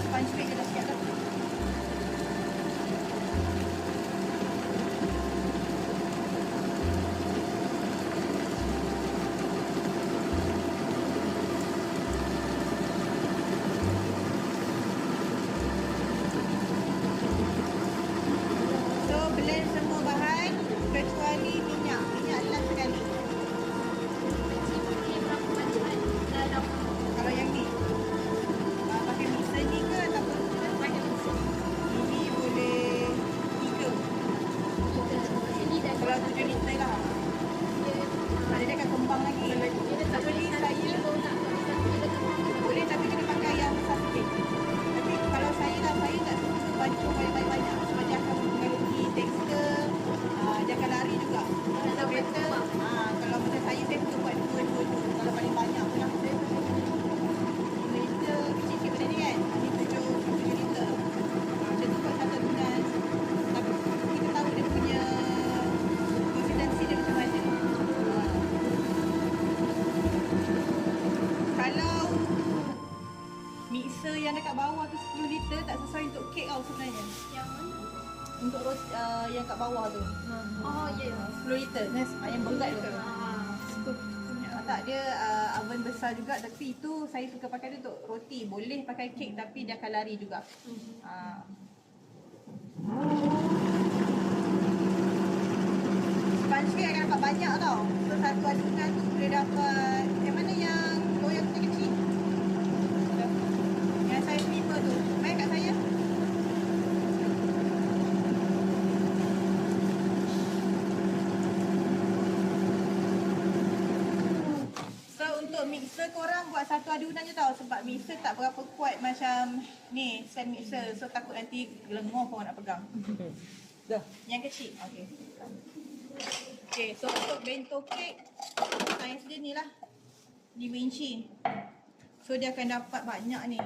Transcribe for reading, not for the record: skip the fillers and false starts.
sponge cake je dah siap dah. So blend semua bahan kecuali minyak. Minyak adalah sekali. Kalau yang ni pakai mixer ni ke ataupun pakai mixer? Ini boleh 3. Kalau 7 liter lah. Dia akan kembang lagi. Tapi saya boleh, tapi kena pakai yang besar sikit. Tapi kalau saya lah, saya tak suka bancuh banyak-banyak sebab dia akan mengaruhi tekstur, dia akan lari juga. So better, kalau macam saya suka buat 2 kalau paling banyak pun lah. 5 liter kecil-kecil benda ni kan. Ni 7 liter. Macam tu buat satu adunan. Tapi kita tahu dia punya konsistensi dia macam mana. Kalau mixer yang dekat bawah tu 10 liter tak sesuai untuk kek tau sebenarnya. Yang mana? Untuk roti yang kat bawah tu. Oh, ya. 10 liter. Yang berat tu. Tak, dia oven besar juga, tapi itu saya suka pakai dia untuk roti. Boleh pakai kek tapi dia akan lari juga. Sponge cake akan dapat banyak tau. So satu adunan tu boleh dapat, yang mana yang loyang kecil-kecil? Yang saya prefer tu. Main kat saya. Untuk mixer korang buat satu adunan je tau, sebab mixer tak berapa kuat macam ni stand mixer, so takut nanti lengoh korang nak pegang. Dah. Yang kecil. Okay, so untuk bento kek saiz dia ni lah 5 inci, so dia akan dapat banyak ni.